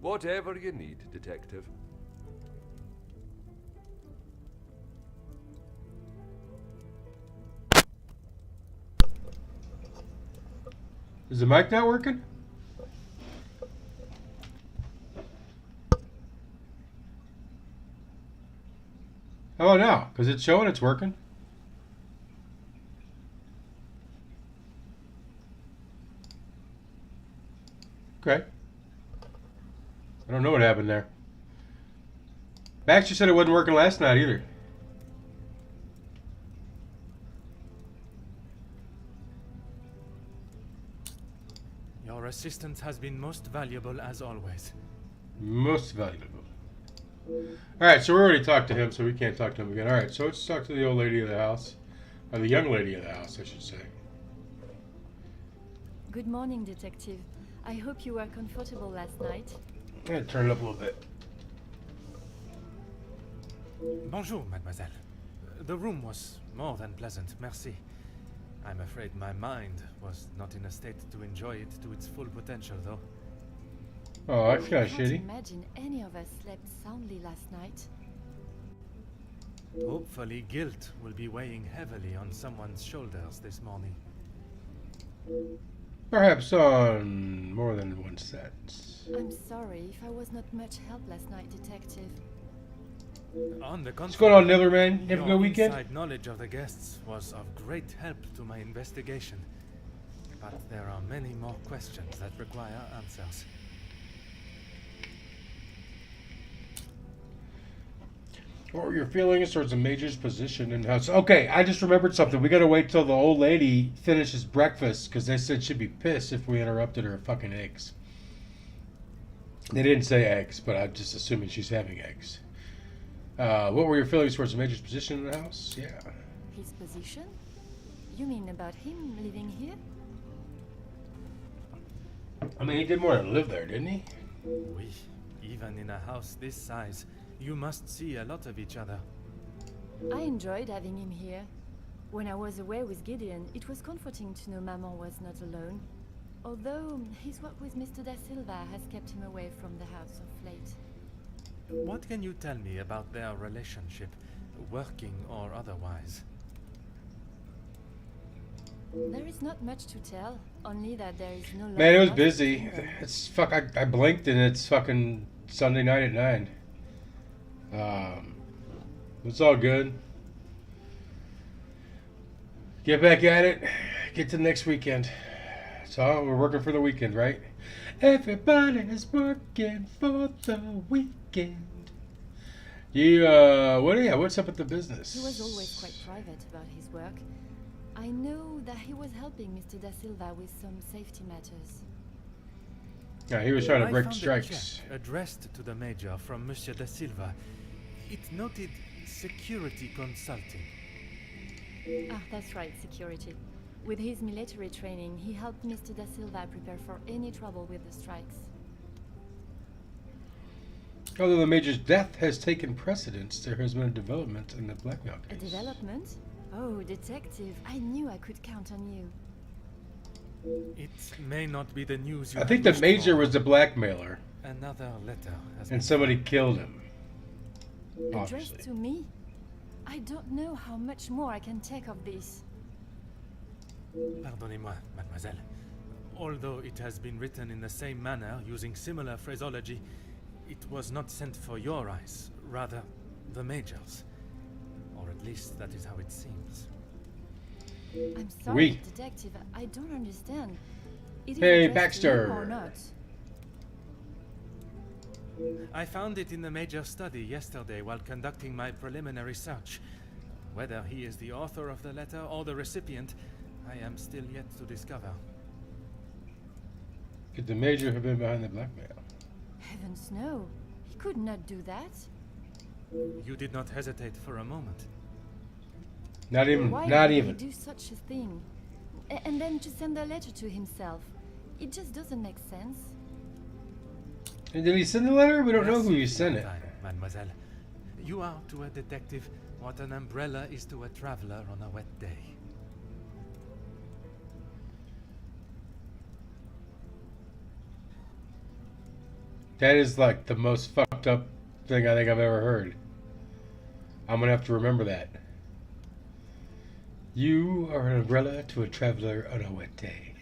Whatever you need, Detective. Is the mic not working? Oh, no, because it's showing it's working. Okay. I don't know what happened there. Max just said it wasn't working last night either. Your assistance has been most valuable as always. Most valuable. Alright, so we already talked to him, so we can't talk to him again. Alright, so let's talk to the old lady of the house. Or the young lady of the house, I should say. Good morning, Detective. I hope you were comfortable last night. I'm going to turn it up a little bit. Bonjour, mademoiselle. The room was more than pleasant, merci. I'm afraid my mind was not in a state to enjoy it to its full potential, though. Oh, that's kind of I can't shitty. imagine any of us slept soundly last night. Hopefully guilt will be weighing heavily on someone's shoulders this morning. Perhaps on more than one sense. I'm sorry if I was not much help last night, Detective. On the contrary, What's going on, Niller Man? Have a your good weekend? inside knowledge of the guests was of great help to my investigation. But there are many more questions that require answers. What were your feelings towards the Major's position in house? Okay, I just remembered something. We gotta wait till the old lady finishes breakfast because they said she'd be pissed if we interrupted her fucking eggs. They didn't say eggs, but I'm just assuming she's having eggs. What were your feelings towards the Major's position in the house? Yeah. His position? You mean about him living here? I mean, he did more than live there, didn't he? Oui, even in a house this size, you must see a lot of each other. I enjoyed having him here. When I was away with Gideon, it was comforting to know Maman was not alone. Although his work with Mr. Da Silva has kept him away from the house of late. What can you tell me about their relationship, working or otherwise? There is not much to tell, only that there is no love Man, it was lost busy. between them. It's fuck. I blinked and it's fucking Sunday night at 9. It's all good. Get back at it. Get to next weekend. So we're working for the weekend, right? Everybody is working for the weekend. You, what's up with the business? He was always quite private about his work. I know that he was helping Mr. Da Silva with some safety matters. Yeah, he was trying to I break found a strikes. check addressed to the Major from Monsieur Da Silva. It noted security consulting. Ah, that's right, security. With his military training, he helped Mr. Da Silva prepare for any trouble with the strikes. Although the Major's death has taken precedence, there has been a development in the blackmail A case. development? Oh, Detective, I knew I could count on you. It may not be the news you I think had the wished Major for. was the blackmailer, Another letter has and been somebody killed him. Addressed Obviously. to me? I don't know how much more I can take of this. Pardonnez-moi, mademoiselle. Although it has been written in the same manner, using similar phraseology, it was not sent for your eyes, rather the Major's. Or at least that is how it seems. I'm sorry, Oui. Detective, I don't understand. It is Hey, addressed to you Baxter. or not? I found it in the Major's study yesterday while conducting my preliminary search. Whether he is the author of the letter or the recipient, I am still yet to discover. Could the Major have been behind the blackmail? Heavens no. He could not do that. You did not hesitate for a moment. Not even. Why Not would even. he do such a thing? And then to send a letter to himself. It just doesn't make sense. And did he send the letter? We don't know who Merci you sent for it. your time, mademoiselle. You are to a detective what an umbrella is to a traveler on a wet day. That is like the most fucked up thing I think I've ever heard. I'm gonna have to remember that. You are an umbrella to a traveler on a wet day.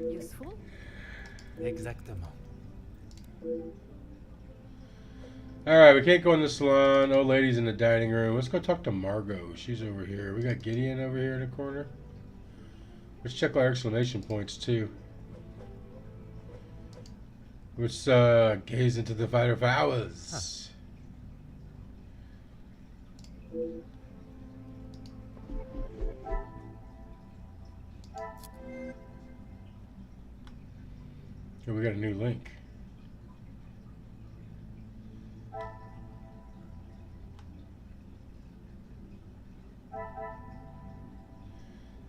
Useful? Exactement. Alright, we can't go in the salon. Old lady's in the dining room. Let's go talk to Margot. She's over here. We got Gideon over here in the corner. Let's check our exclamation points too. Let's gaze into the fire of hours. Here we got a new link.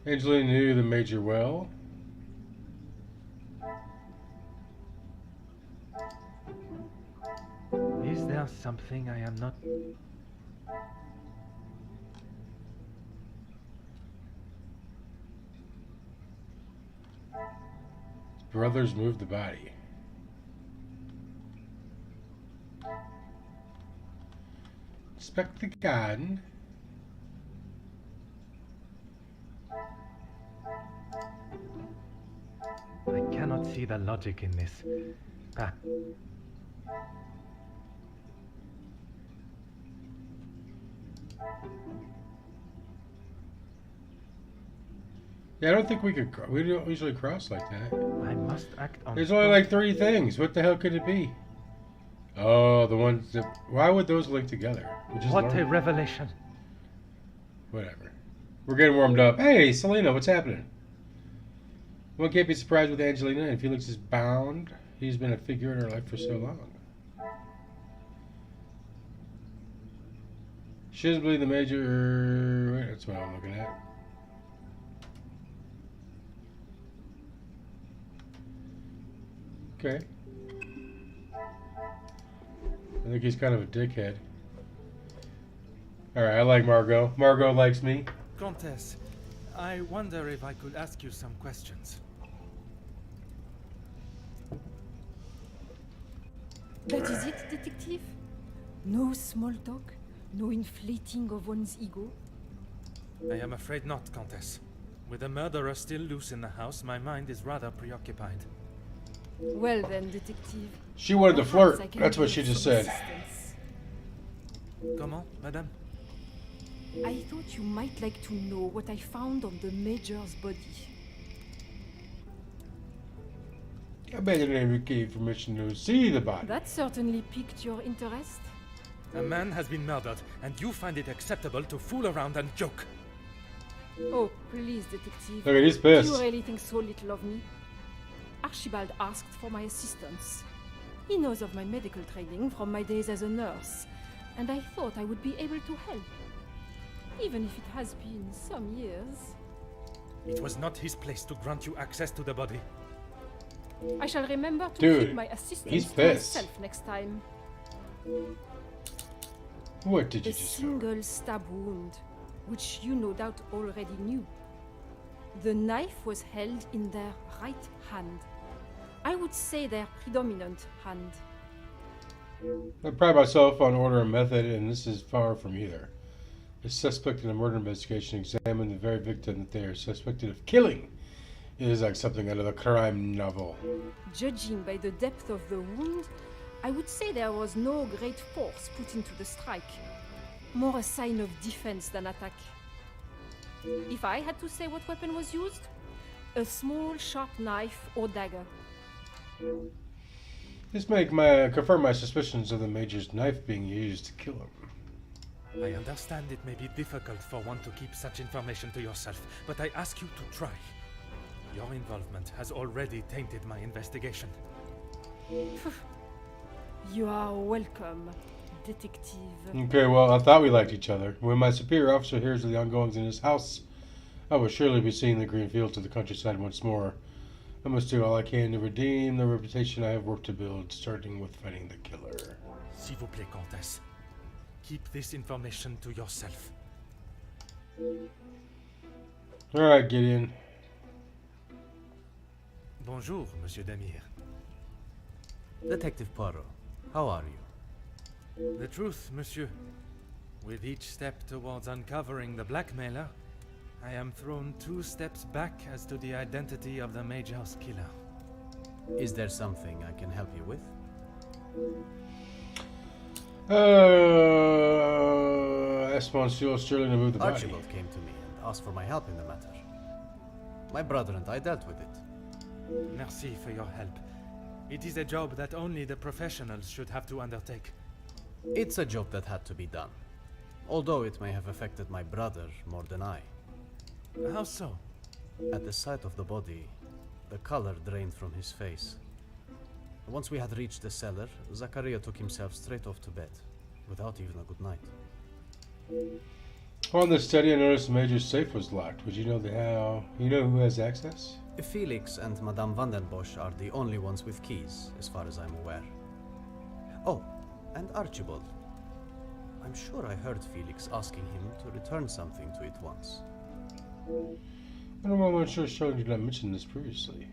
Angelina knew the Major well. Is there something I am not? Brothers moved the body. Inspect the garden. I cannot see the logic in this. Ah, Yeah, I don't think we could. We don't usually cross like that. I must act on. There's only like 3 things. What the hell could it be? Oh, the ones that. Why would those link together? We just What a learned. revelation! Whatever. We're getting warmed up. Hey, Selena, what's happening? One can't be surprised with Angelina, and Felix is bound. He's been a figure in her life for so long. She doesn't believe the Major. Wait, that's what I'm looking at. Okay. I think he's kind of a dickhead. Alright, I like Margot. Margot likes me. Countess, I wonder if I could ask you some questions. That is it, detective? No small talk? No inflating of one's ego? I am afraid not, Countess. With the murderer still loose in the house, my mind is rather preoccupied. Well then, detective. She wanted to perhaps flirt. I can That's what be she of just some said. assistance. Comment, madame? I thought you might like to know what I found on the Major's body. I bet you never gave permission to see the body. That certainly piqued your interest. A man has been murdered, and you find it acceptable to fool around and joke. Oh, please, detective. Look at he's Do pissed. you really think so little of me? Archibald asked for my assistance. He knows of my medical training from my days as a nurse, and I thought I would be able to help. Even if it has been some years. It was not his place to grant you access to the body. I shall remember to Dude, keep my assistance he's to pissed. myself next time. What did The you just say? single stab wound, which you no doubt already knew. The knife was held in their right hand. I would say their predominant hand. I pride myself on order and method, and this is far from either. The suspect in a murder investigation examined the very victim that they are suspected of killing. It is like something out of a crime novel. Judging by the depth of the wound, I would say there was no great force put into the strike. More a sign of defense than attack. If I had to say what weapon was used, a small sharp knife or dagger. This may confirm my suspicions of the Major's knife being used to kill him. I understand it may be difficult for one to keep such information to yourself, but I ask you to try. Your involvement has already tainted my investigation. You are welcome, detective. Okay, well, I thought we liked each other. When my superior officer hears of the ongoings in his house, I will surely be seeing the green fields of the countryside once more. I must do all I can to redeem the reputation I have worked to build, starting with finding the killer. S'il vous plaît, Comtesse. Keep this information to yourself. Alright, Gideon. Bonjour, Monsieur Demir. Detective Poirot, how are you? The truth, Monsieur. With each step towards uncovering the blackmailer, I am thrown 2 steps back as to the identity of the Major's killer. Is there something I can help you with? Asked Monsieur Sterling to move the body. Archibald came to me and asked for my help in the matter. My brother and I dealt with it. Merci for your help. It is a job that only the professionals should have to undertake. It's a job that had to be done, although it may have affected my brother more than I. How so? At the sight of the body, the color drained from his face. Once we had reached the cellar, Zachariah took himself straight off to bed, without even a good night. On the study, I noticed the Major's safe was locked. Would you know you know who has access? Felix and Madame Vandenbosch are the only ones with keys, as far as I'm aware. Oh, and Archibald. I'm sure I heard Felix asking him to return something to it once. I don't know why I'm sure Sterling did not mention this previously.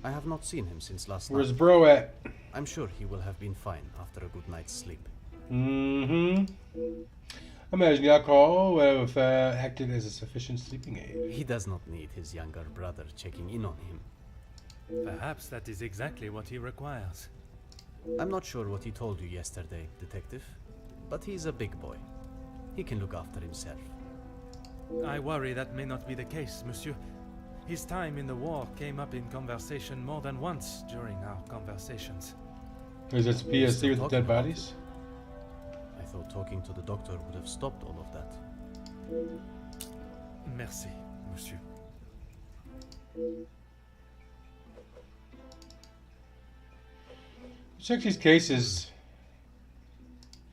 I have not seen him since last Where's night. bro at? I'm sure he will have been fine after a good night's sleep. Mm-hmm. Imagine the alcohol would have acted as a sufficient sleeping aid. He does not need his younger brother checking in on him. Perhaps that is exactly what he requires. I'm not sure what he told you yesterday, Detective, but he's a big boy. He can look after himself. I worry that may not be the case, Monsieur. His time in the war came up in conversation more than once during our conversations. Is this We're PSC still with the talking dead about bodies? I thought talking to the doctor would have stopped all of that. Merci, Monsieur. Check these cases.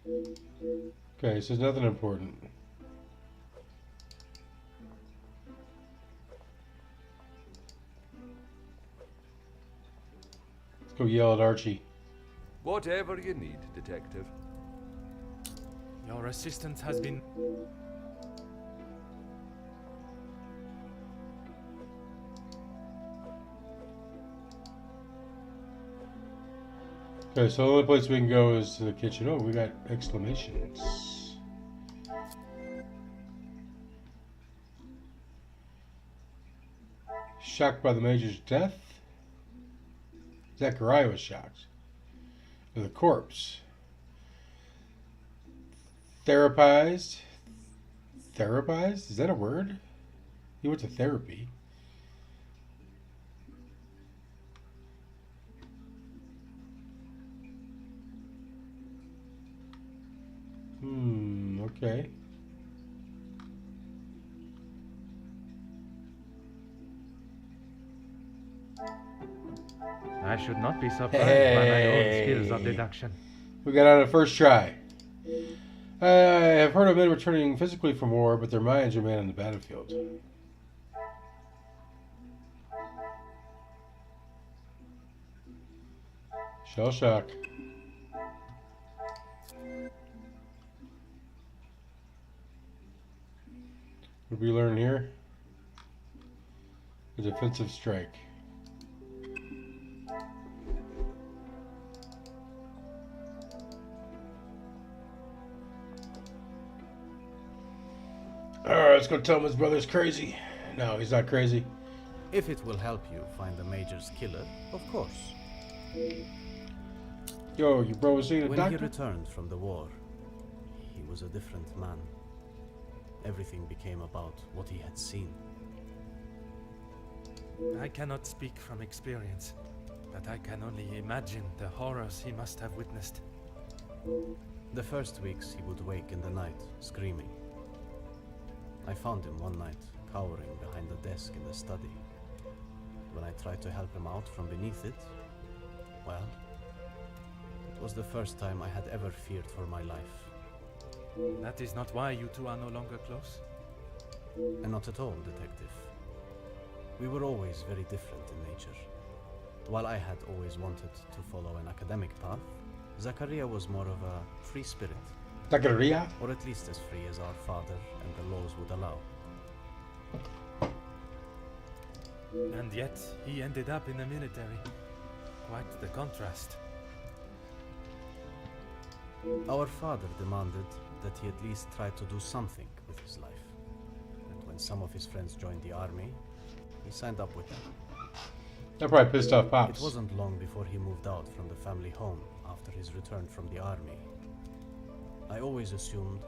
Okay, so there's nothing important. Let's go yell at Archie. Whatever you need, Detective. Your assistance has been... Okay, so the only place we can go is to the kitchen. Oh, we got exclamations. Shocked by the Major's death? Zachariah was shocked. Or the corpse. Therapized? Therapized? Is that a word? He went to therapy. Okay. I should not be surprised by my own skills of deduction. We got on a first try. I have heard of men returning physically from war, but their minds remain on the battlefield. Shell shock. What did we learn here? A defensive strike. Alright, let's go tell him his brother's crazy. No, he's not crazy. If it will help you find the Major's killer, of course. Yo, your bro was seeing a When he doctor? returned from the war, he was a different man. Everything became about what he had seen. I cannot speak from experience, but I can only imagine the horrors he must have witnessed. The first weeks he would wake in the night, screaming. I found him one night, cowering behind the desk in the study. When I tried to help him out from beneath it, well, it was the first time I had ever feared for my life. That is not why you two are no longer close? And not at all, Detective. We were always very different in nature. While I had always wanted to follow an academic path, Zachariah was more of a free spirit. Zachariah? Or at least as free as our father and the laws would allow. And yet, he ended up in the military. Quite the contrast. Our father demanded that he at least try to do something with his life. And when some of his friends joined the army, he signed up with them. That probably pissed off Pops. It wasn't long before he moved out from the family home after his return from the army. I always assumed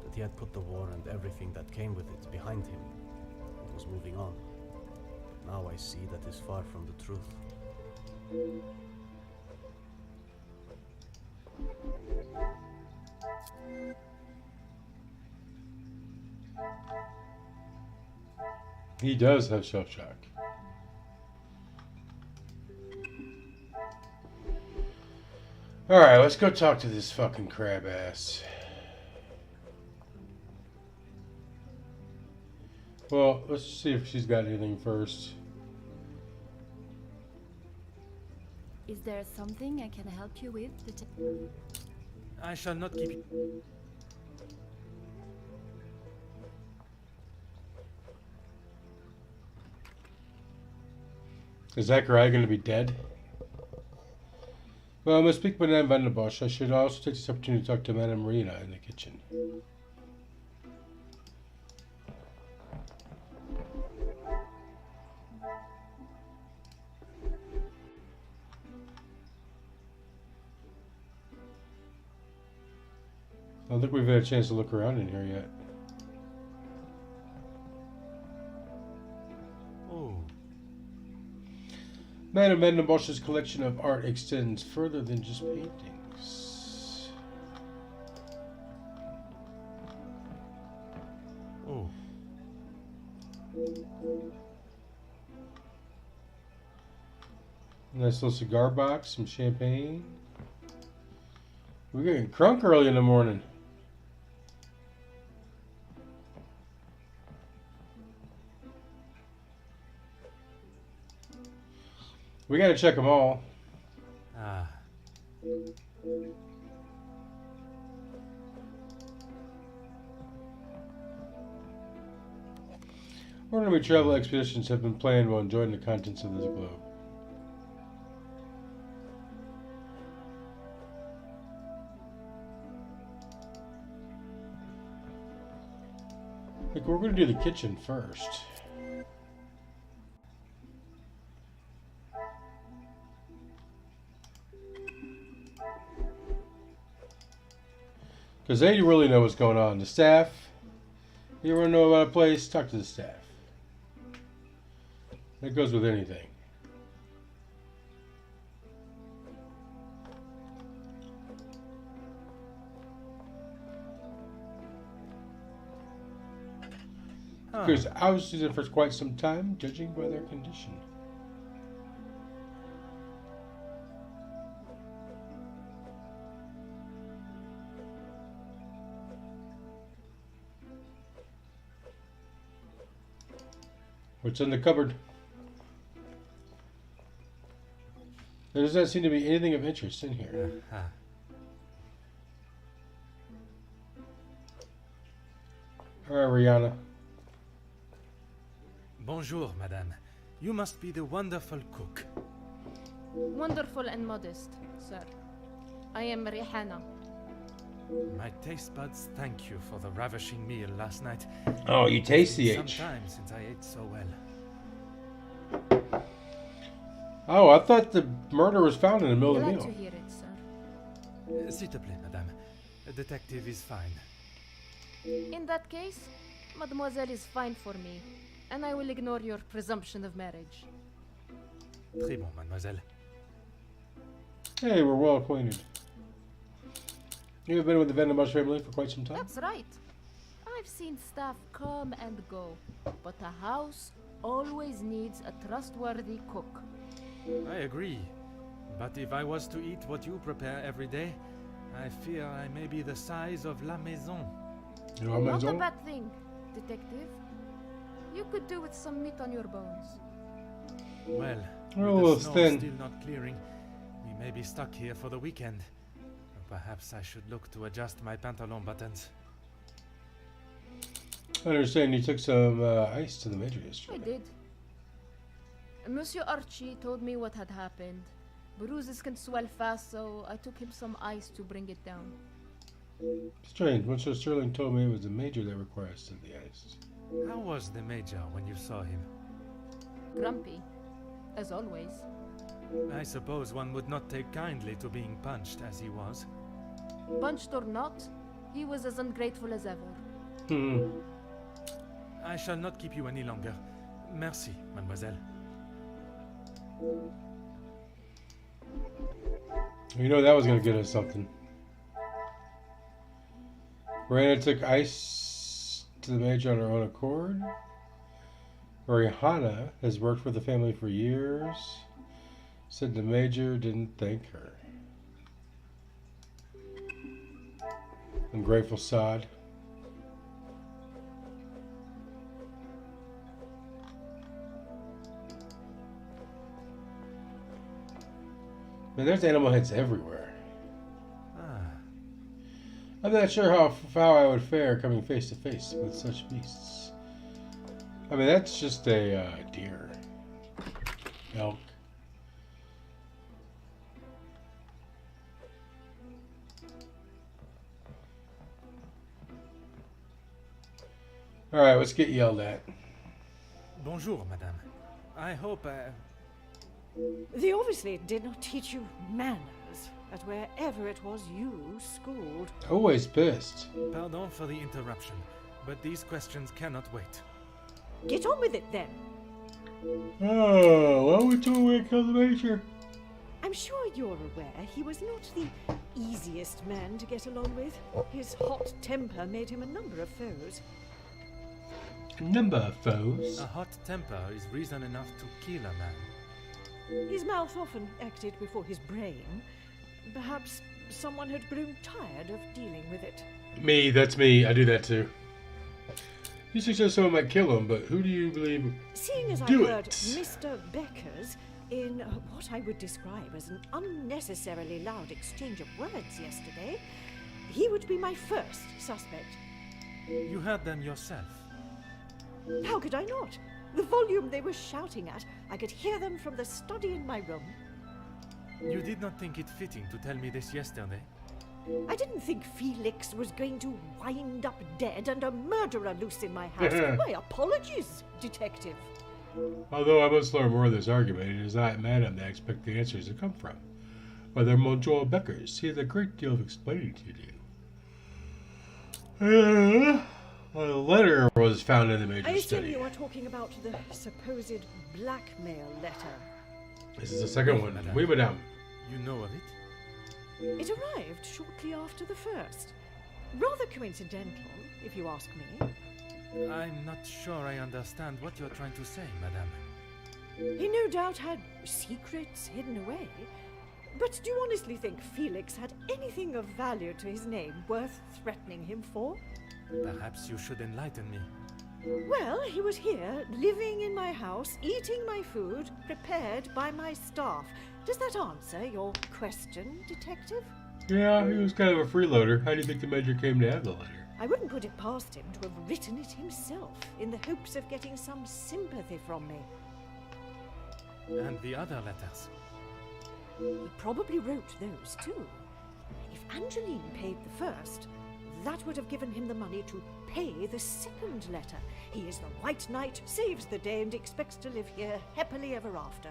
that he had put the war and everything that came with it behind him and was moving on. Now I see that is far from the truth. He does have shell shock. Alright, let's go talk to this fucking crab ass. Well, let's see if she's got anything first. Is there something I can help you with? I shall not keep you. Is Zachariah going to be dead? Well, I must speak with Madame Van der Bosch. I should also take this opportunity to talk to Madame Marina in the kitchen. I don't think we've had a chance to look around in here yet. Oh. Madame Van der Bosch's collection of art extends further than just paintings. Oh. Nice little cigar box, some champagne. We're getting crunk early in the morning. We gotta check them all. Ah. Ordinary travel expeditions have been planned while enjoying the contents of this globe. Like, we're going to do the kitchen first. Because they really know what's going on. The staff, you want to know about a place, talk to the staff. That goes with anything. Because I was using it for quite some time, judging by their condition. What's in the cupboard? There does not seem to be anything of interest in here. Alright, Rihanna. Bonjour, madame. You must be the wonderful cook. Wonderful and modest, sir. I am Rihanna. My taste buds thank you for the ravishing meal last night. Oh, you taste the It's been H. some time since I ate so well. Oh, I thought the murder was found in the middle of the Glad to meal. hear it, sir. S'il te plaît, madame. A detective is fine. In that case, mademoiselle is fine for me, and I will ignore your presumption of marriage. Très bon, mademoiselle. Hey, we're well acquainted. You've been with the Van der Bosch family for quite some time? That's right. I've seen staff come and go, but a house always needs a trustworthy cook. I agree. But if I was to eat what you prepare every day, I fear I may be the size of La Maison. You know, Not a bad thing, detective. You could do with some meat on your bones. Well, Oh, with the it's snow thin. still not clearing, we may be stuck here for the weekend. Perhaps I should look to adjust my pantalon buttons. I understand you took some ice to the Major I yesterday. did. Monsieur Archie told me what had happened. Bruises can swell fast, so I took him some ice to bring it down. Strange. Monsieur Sterling told me it was the Major that requested the ice. How was the Major when you saw him? Grumpy, as always. I suppose one would not take kindly to being punched as he was. Punched or not, he was as ungrateful as ever. I shall not keep you any longer. Merci, mademoiselle. You know that was going to get us something. Miranda took ice to the Major on her own accord. Rihanna has worked with the family for years. Said the Major didn't thank her. Ungrateful sod. Man, there's animal heads everywhere. I'm not sure how I would fare coming face to face with such beasts. I mean, that's just a deer. Elk. Alright, let's get yelled at. Bonjour, madame. I hope They obviously did not teach you manners at wherever it was you schooled. Always pissed. Pardon for the interruption, but these questions cannot wait. Get on with it then. Oh, well, we told we kill the Major. I'm sure you're aware he was not the easiest man to get along with. His hot temper made him a number of foes. Number of foes. A hot temper is reason enough to kill a man. His mouth often acted before his brain. Perhaps someone had grown tired of dealing with it. Me, that's me. I do that too. You suggest someone might kill him, but who do you believe? Seeing as I Do heard it. Mr. Becker's in what I would describe as an unnecessarily loud exchange of words yesterday, he would be my first suspect. You heard them yourself. How could I not? The volume they were shouting at, I could hear them from the study in my room. You did not think it fitting to tell me this yesterday? I didn't think Felix was going to wind up dead and a murderer loose in my house. My apologies, detective. Although I must learn more of this argument, it is not Madame that I expect the answers to come from. Whether Monsieur Beckers, he has a great deal of explaining to do. A letter was found in the Major's I assume study. you are talking about the supposed blackmail letter. This is the second one. Oui, madame. You know of it? It arrived shortly after the first. Rather coincidental, if you ask me. I'm not sure I understand what you're trying to say, madame. He no doubt had secrets hidden away. But do you honestly think Felix had anything of value to his name worth threatening him for? Perhaps you should enlighten me. Well, he was here, living in my house, eating my food, prepared by my staff. Does that answer your question, detective? Yeah, he was kind of a freeloader. How do you think the Major came to have the letter? I wouldn't put it past him to have written it himself, in the hopes of getting some sympathy from me. And the other letters? He probably wrote those too. If Angeline paid the first, that would have given him the money to pay the second letter. He is the White Knight, saves the day, and expects to live here happily ever after.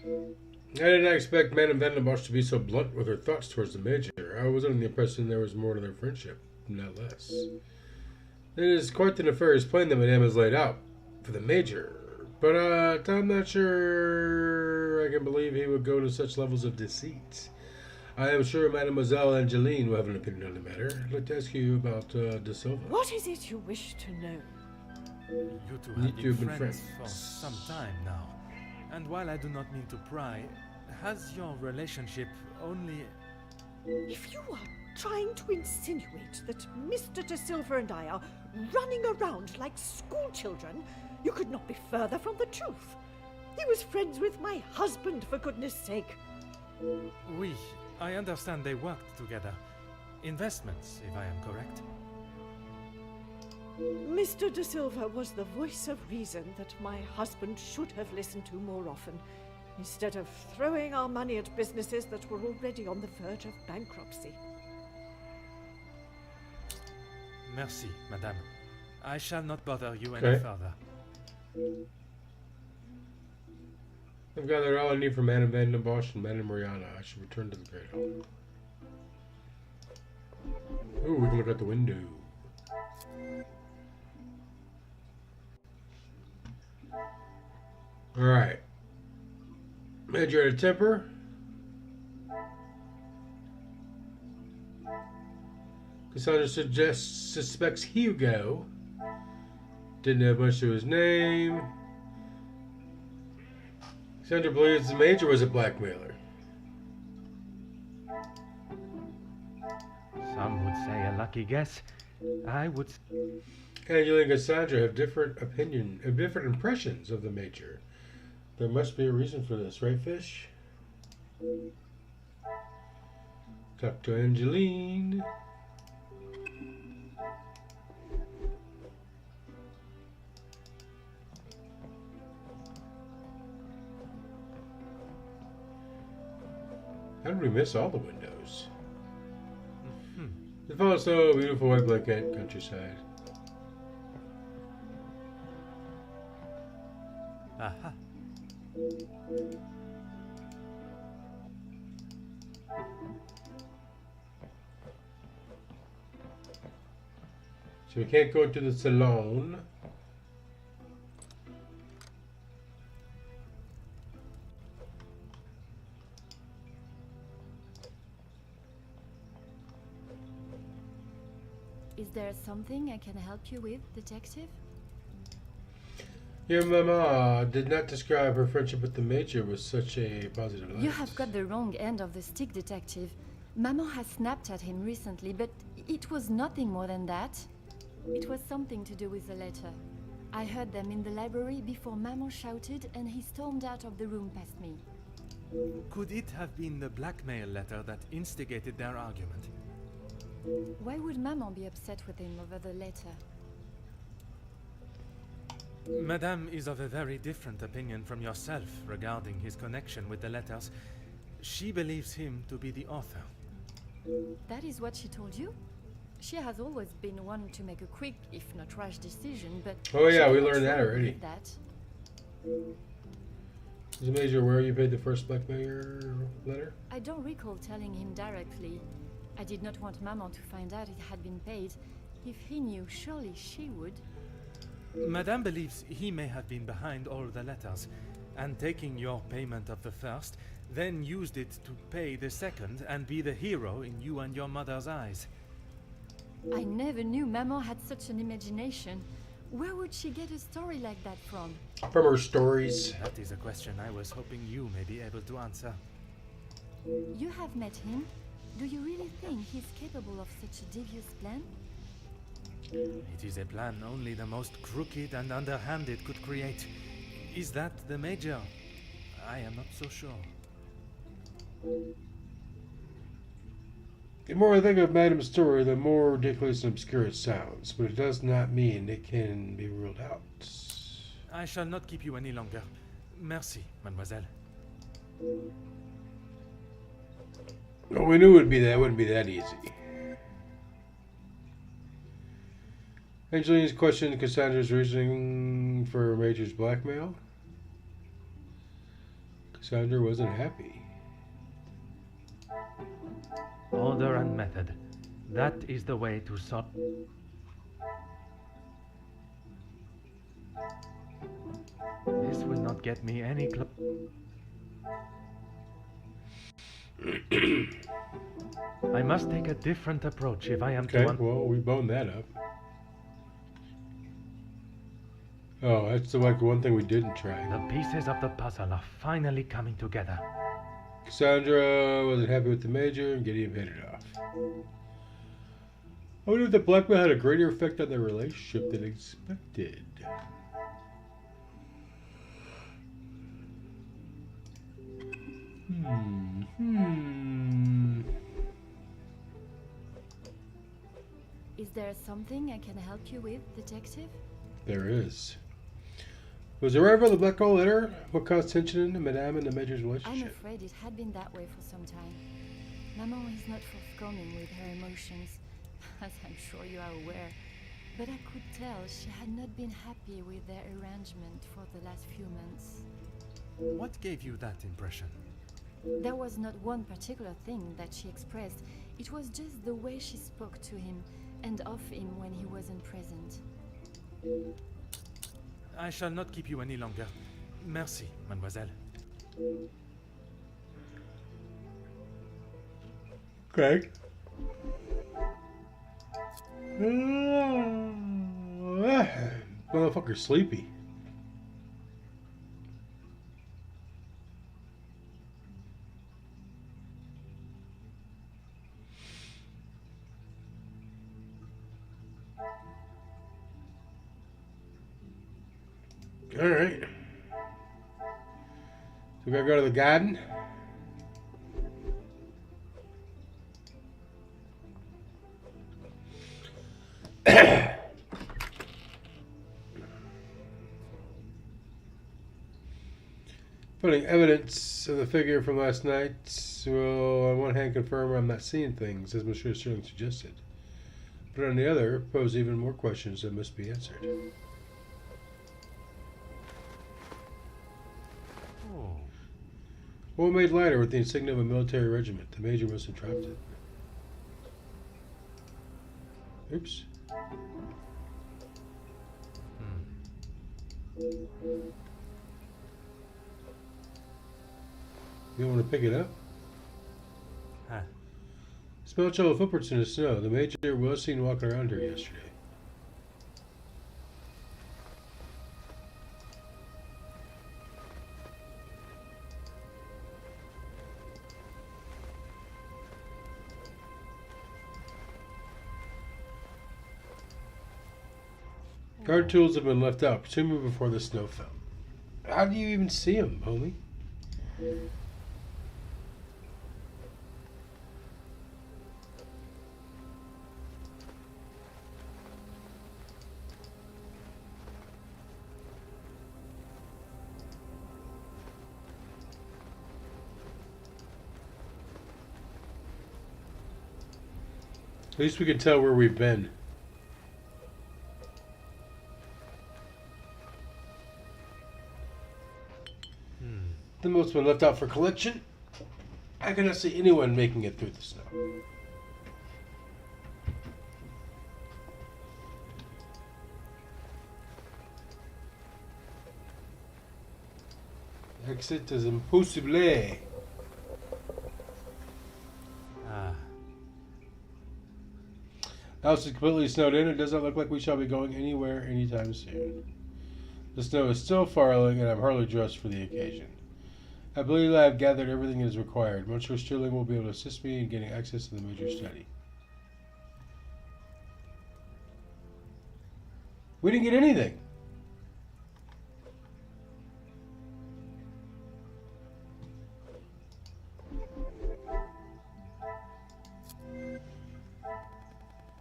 I did not expect Madame Vandenbosch to be so blunt with her thoughts towards the Major. I was under the impression there was more to their friendship, not less. It is quite the nefarious plan that Madame has laid out for the Major, but I'm not sure I can believe he would go to such levels of deceit. I am sure Mademoiselle Angeline will have an opinion on the matter. I'd like to ask you about De Silva. What is it you wish to know? You two have been friends for some time now. And while I do not mean to pry, has your relationship only... If you are trying to insinuate that Mr. De Silva and I are running around like schoolchildren, you could not be further from the truth. He was friends with my husband, for goodness sake. Oui, I understand they worked together. Investments, if I am correct. Mr. De Silva was the voice of reason that my husband should have listened to more often, instead of throwing our money at businesses that were already on the verge of bankruptcy. Merci, madame. I shall not bother you Okay. any further. I've gathered all I need from Madame Van den Bosch and Madame Mariana. I should return to the Great Hall. Ooh, we can look out the window. Alright. Major had a temper. Cassandra suspects Hugo. Didn't have much to his name. Cassandra believes the Major was a blackmailer. Some would say a lucky guess. I would... Angela and Cassandra have different impressions of the Major. There must be a reason for this, right, Fish? Talk to Angeline. How did we miss all the windows? The fall snow, beautiful white blanket, countryside. Aha. So we can't go to the salon. Is there something I can help you with, detective? Your mama did not describe her friendship with the Major with such a positive light. You have got the wrong end of the stick, detective. Maman has snapped at him recently, but it was nothing more than that. It was something to do with the letter. I heard them in the library before Maman shouted and he stormed out of the room past me. Could it have been the blackmail letter that instigated their argument? Why would Maman be upset with him over the letter? Madame is of a very different opinion from yourself regarding his connection with the letters. She believes him to be the author. That is what she told you? She has always been one to make a quick, if not rash decision, but... Oh yeah, she we cannot learned that fully already. believe that. Is the Major aware you paid the first blackmailer letter? I don't recall telling him directly. I did not want Maman to find out it had been paid. If he knew, surely she would. Madame believes he may have been behind all the letters, and taking your payment of the first, then used it to pay the second and be the hero in you and your mother's eyes. I never knew Maman had such an imagination. Where would she get a story like that from? From her stories. That is a question I was hoping you may be able to answer. You have met him. Do you really think he's capable of such a devious plan? It is a plan only the most crooked and underhanded could create. Is that the Major? I am not so sure. The more I think of Madame's story, the more ridiculous and obscure it sounds, but it does not mean it can be ruled out. I shall not keep you any longer. Merci, mademoiselle. Well, we knew it wouldn't be that easy. Angelina's questioned Cassandra's reasoning for Major's blackmail. Cassandra wasn't happy. Order and method. That is the way to sort. This will not get me any I must take a different approach if I am Okay, to... well, we boned that up. Oh, that's the one thing we didn't try. The pieces of the puzzle are finally coming together. Cassandra wasn't happy with the Major, and Gideon paid it off. I wonder if the blackmail had a greater effect on their relationship than expected. Is there something I can help you with, Detective? There is. Was there ever the black hole letter? What caused tension in Madame and the Major's I'm relationship? afraid it had been that way for some time. Maman is not forthcoming with her emotions, as I'm sure you are aware. But I could tell she had not been happy with their arrangement for the last few months. What gave you that impression? There was not one particular thing that she expressed. It was just the way she spoke to him and of him when he wasn't present. I shall not keep you any longer. Merci, mademoiselle. Okay. Motherfucker's sleepy. All right. So we gotta go to the garden. Putting evidence of the figure from last night will on one hand confirm I'm not seeing things, as Monsieur Sterling suggested. But on the other, pose even more questions that must be answered. Oh. What made lighter with the insignia of a military regiment? The Major must have dropped it. Oops. You don't want to pick it up? Huh. Smell chill of footprints in the snow. The Major was seen walking around here yesterday. Guard tools have been left out, presumably before the snow fell. How do you even see them, homie? At least we can tell where we've been. The most been left out for collection. I cannot see anyone making it through the snow. Exit is impossible. House is completely snowed in. It does not look like we shall be going anywhere anytime soon. The snow is still falling, and I'm hardly dressed for the occasion. I believe I have gathered everything that is required. Monsieur Sterling will be able to assist me in getting access to the Major's study. We didn't get anything.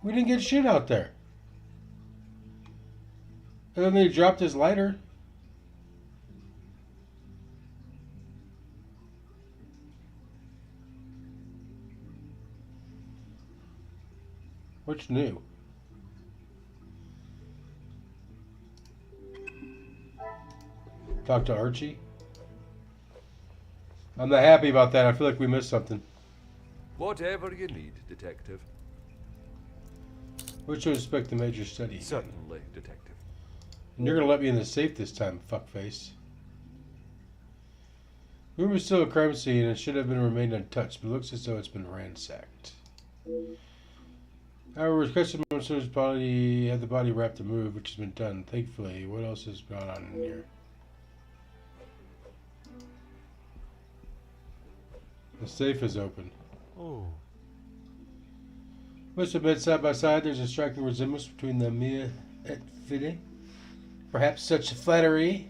We didn't get shit out there. And then they dropped his lighter. What's new? Talk to Archie. I'm not happy about that. I feel like we missed something. Whatever you need, Detective. What should expect the Major study? Certainly, Detective. And you're gonna let me in the safe this time, fuckface. The room is still a crime scene and should have been remained untouched, but it looks as though it's been ransacked. However, requested Monsieur's body had the body wrapped and moved, which has been done. Thankfully, what else has gone on in here? The safe is open. Oh. Must admit, side by side, there's a striking resemblance between the Mia et Fide. Perhaps such flattery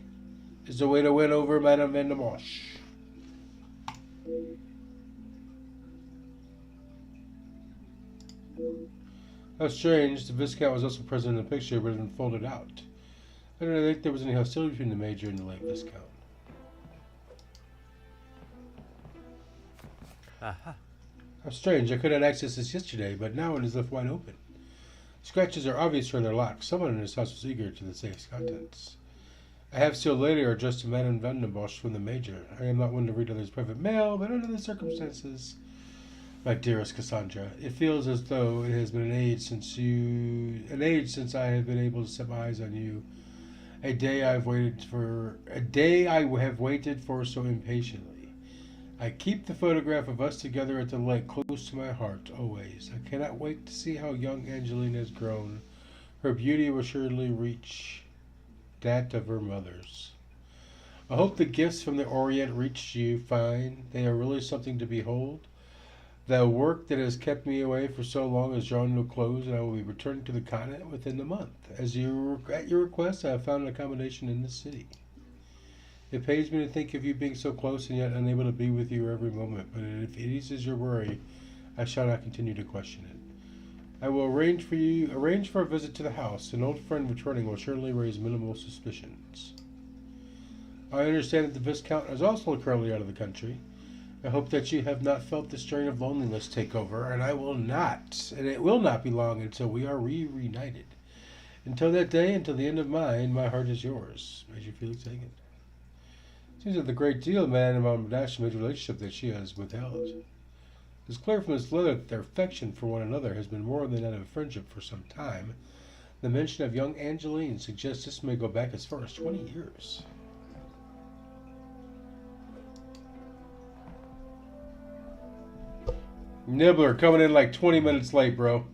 is the way to win over Madame Van der Mosch. How strange, the Viscount was also present in the picture, but it had been folded out. I don't think there was any hostility between the Major and the late Viscount. Aha. How strange, I could have accessed this yesterday, but now it is left wide open. Scratches are obvious from their lock. Someone in this house was eager to the safe's contents. I have still later addressed to Madame Van den Bosch from the Major. I am not one to read others' private mail, but under the circumstances, my dearest Cassandra, it feels as though it has been an age since I have been able to set my eyes on you. A day I have waited for so impatiently. I keep the photograph of us together at the lake close to my heart, always. I cannot wait to see how young Angeline has grown. Her beauty will surely reach that of her mother's. I hope the gifts from the Orient reached you fine. They are really something to behold. The work that has kept me away for so long has drawn to a close, and I will be returning to the continent within the month. At your request, I have found an accommodation in this city. It pains me to think of you being so close and yet unable to be with you every moment, but if it eases your worry, I shall not continue to question it. I will arrange for a visit to the house. An old friend returning will surely raise minimal suspicions. I understand that the Viscount is also currently out of the country. I hope that you have not felt the strain of loneliness take over, and it will not be long until we are reunited. Until that day, until the end of mine, my heart is yours. Major Felix Hagen. Seems that the great deal man and Madame Dashwood's relationship that she has withheld. It's clear from this letter that their affection for one another has been more than that of friendship for some time. The mention of young Angeline suggests this may go back as far as 20 years. Nibbler coming in like 20 minutes late, bro.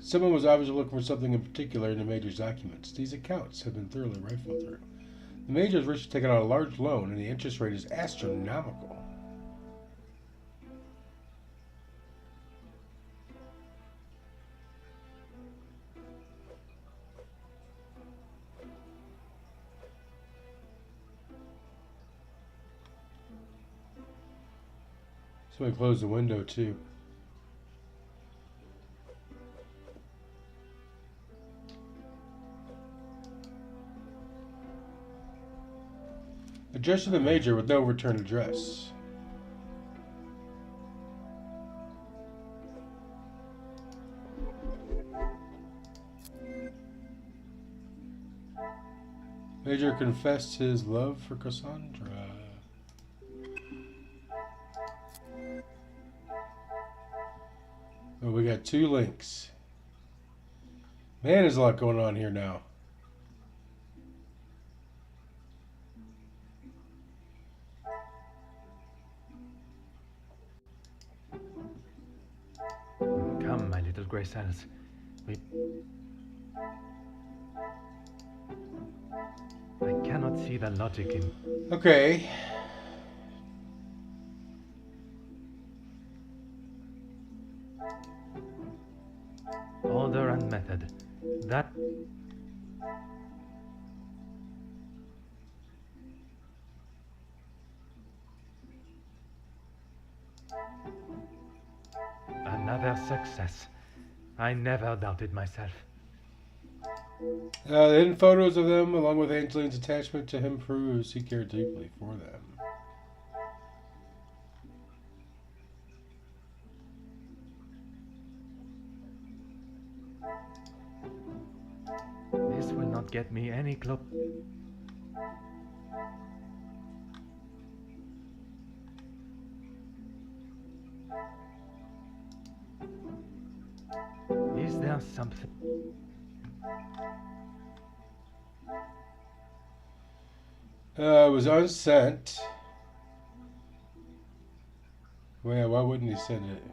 Someone was obviously looking for something in particular in the Major's documents. These accounts have been thoroughly rifled through. The Major has recently taken out a large loan, and the interest rate is astronomical. Somebody closed the window, too. Addressed to the Major with no return address. Major confessed his love for Cassandra. Oh, we got 2 links. Man, there's a lot going on here now. Come, my little grey cells. I cannot see the logic in... Okay. Order and method. That... Another success. I never doubted myself. The hidden photos of them, along with Angeline's attachment to him, proves he cared deeply for them. This will not get me any close. Is there something? It was unsent. Well, why wouldn't he send it?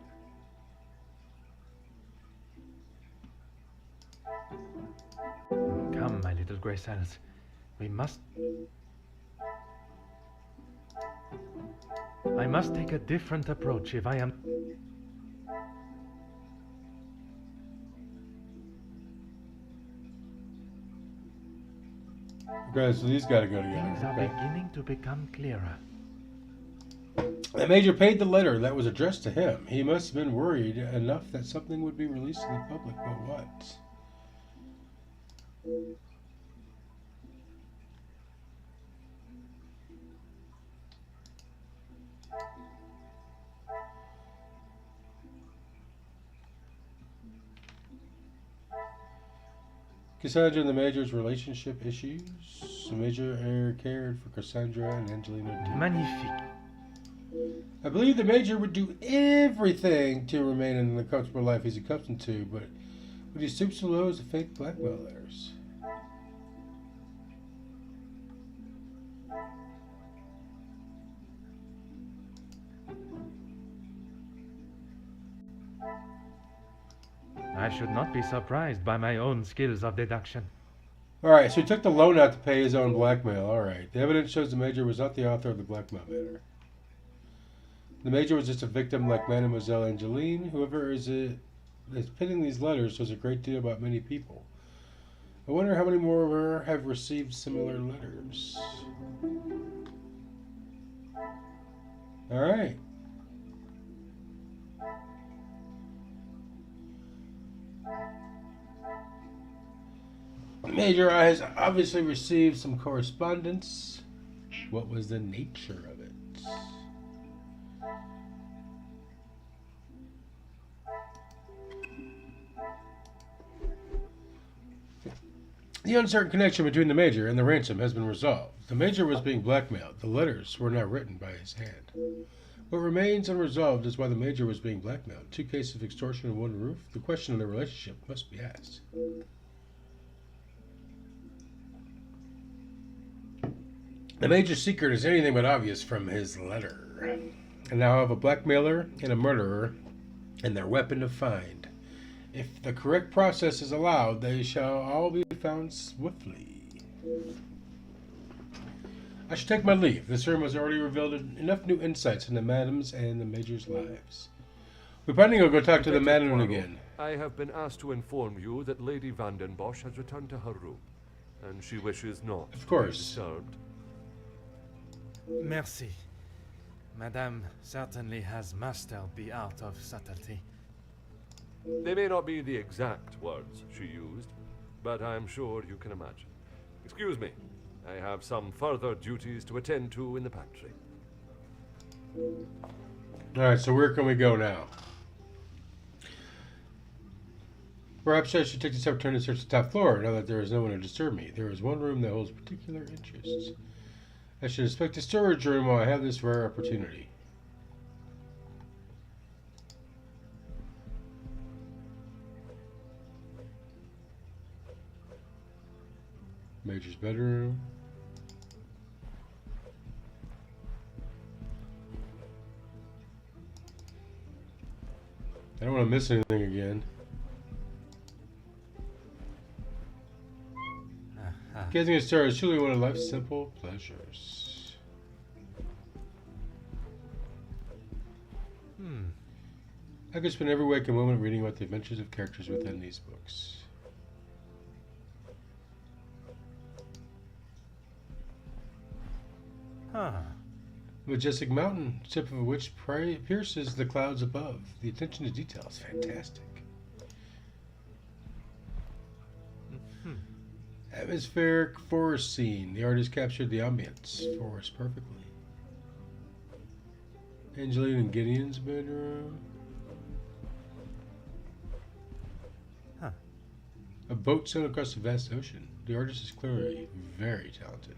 Come, my little grey cells. We must... I must take a different approach if I am... Okay, so these gotta go together. Things are Okay. beginning to become clearer. The Major paid the letter that was addressed to him. He must have been worried enough that something would be released to the public, but what? Cassandra and the Major's relationship issues. The Major cared for Cassandra and Angelina too. Magnifique. I believe the Major would do everything to remain in the comfortable life he's accustomed to, but would he stoop so low as to fake blackmail letters? I should not be surprised by my own skills of deduction. Alright, so he took the loan out to pay his own blackmail. Alright. The evidence shows the Major was not the author of the blackmail matter. The Major was just a victim like Mademoiselle Angeline. Whoever is pinning these letters knows a great deal about many people. I wonder how many more of her have received similar letters. Alright. Major has obviously received some correspondence. What was the nature of it? The uncertain connection between the Major and the ransom has been resolved. The Major was being blackmailed. The letters were not written by his hand. What remains unresolved is why the Major was being blackmailed. 2 cases of extortion in one roof. The question of the relationship must be asked. The Major's secret is anything but obvious from his letter. And now I have a blackmailer and a murderer and their weapon to find. If the correct process is allowed, they shall all be found swiftly. I should take my leave. This room has already revealed enough new insights into Madam's and the Major's lives. We're planning to go talk to the Madam again. I have been asked to inform you that Lady Vandenbosch has returned to her room, and she wishes not Of course. to be disturbed. Merci. Madame certainly has mastered the art of subtlety. They may not be the exact words she used, but I'm sure you can imagine. Excuse me, I have some further duties to attend to in the pantry. Alright, so where can we go now? Perhaps I should take this opportunity to search the top floor now that there is no one to disturb me. There is one room that holds particular interest. I should inspect the storage room while I have this rare opportunity. Major's bedroom. I don't want to miss anything again. Getting a star is truly one of life's simple pleasures. I could spend every waking moment reading about the adventures of characters within these books. A majestic mountain, tip of which pierces the clouds above. The attention to detail is fantastic. Atmospheric forest scene. The artist captured the ambience forest perfectly. Angeline and Gideon's bedroom. A boat sailed across the vast ocean. The artist is clearly very talented.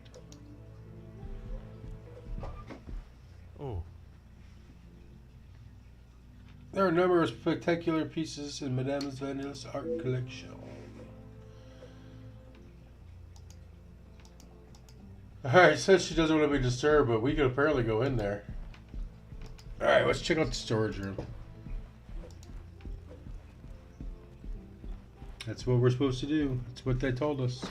Oh. There are a number of spectacular pieces in Madame Vanille's art collection. Alright, says she doesn't want to be disturbed, but we can apparently go in there. Alright, let's check out the storage room. That's what we're supposed to do. That's what they told us.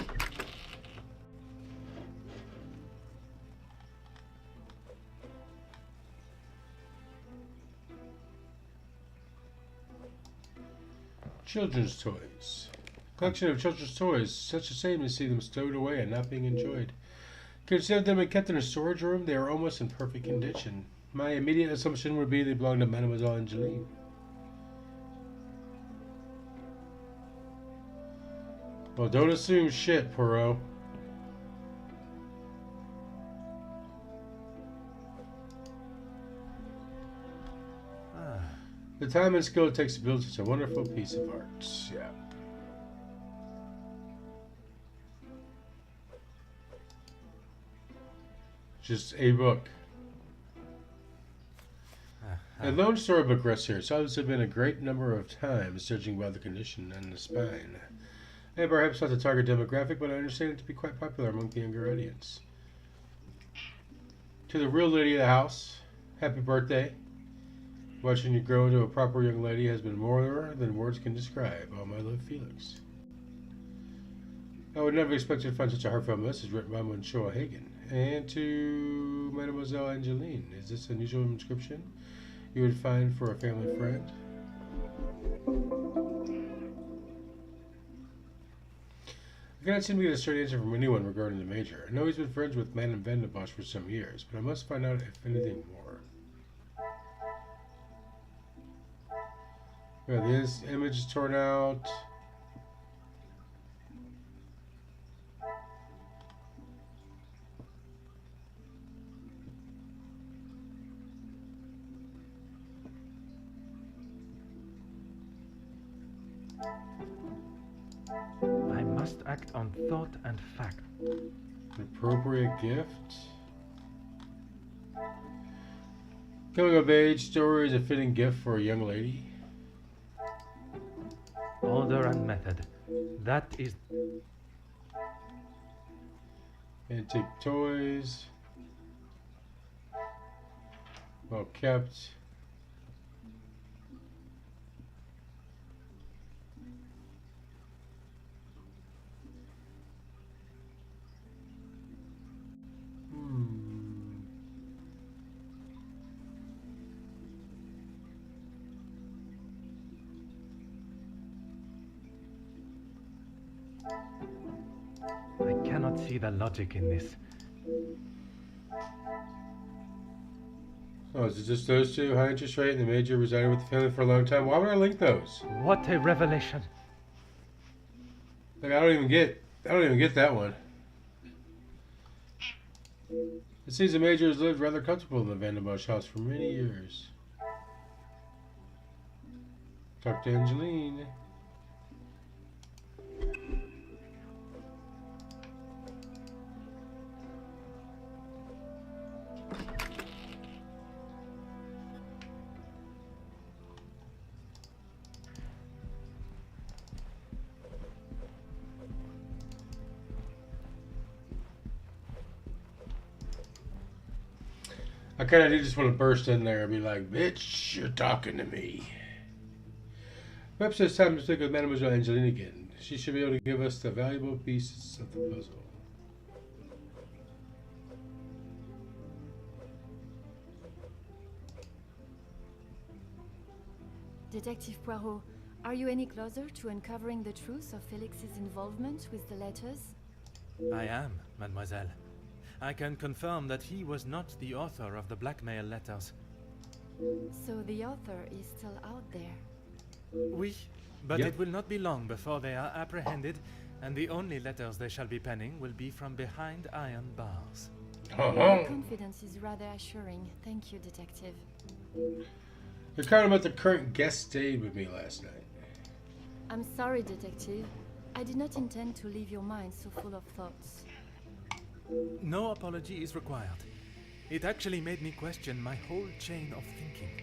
Children's toys. Collection of children's toys. Such a shame to see them stowed away and not being enjoyed. Consider them and kept in a storage room. They are almost in perfect condition. My immediate assumption would be they belong to Mademoiselle Angeline. Well, don't assume shit, Poirot. The time and skill it takes to build such a wonderful piece of art. Yeah. Just a book. A lone storybook rests here. Saws have been a great number of times, judging by the condition and the spine. And perhaps not the target demographic, but I understand it to be quite popular among the younger audience. To the real lady of the house, happy birthday. Watching you grow into a proper young lady has been more than words can describe. All my love, Felix. I would never expect to find such a heartfelt message written by Monsieur Hagen. And to Mademoiselle Angeline, is this an unusual inscription you would find for a family friend? I cannot seem to get a straight answer from anyone regarding the Major. I know he's been friends with Madame Van de Bosch for some years, but I must find out if anything more. Yeah, this image is torn out. I must act on thought and fact. An appropriate gift. Coming of age story is a fitting gift for a young lady. Order and method. That is... Antique toys. Well kept. I cannot see the logic in this. Oh, is it just those two? High interest rate and the Major resided with the family for a long time. Why would I link those? What a revelation! Like I don't even get that one. It seems the Major has lived rather comfortable in the Van de Bosch house for many years. Talk to Angeline. I kind of do just want to burst in there and be like, bitch, you're talking to me. Perhaps it's time to speak with Mademoiselle Angeline again. She should be able to give us the valuable pieces of the puzzle. Detective Poirot, are you any closer to uncovering the truth of Felix's involvement with the letters? I am, mademoiselle. I can confirm that he was not the author of the blackmail letters. So the author is still out there. Oui, but Yep. it will not be long before they are apprehended, and the only letters they shall be penning will be from behind iron bars. Your confidence is rather assuring. Thank you, Detective. You're kind of about the current guest stayed with me last night. I'm sorry, Detective. I did not intend to leave your mind so full of thoughts. No apology is required. It actually made me question my whole chain of thinking.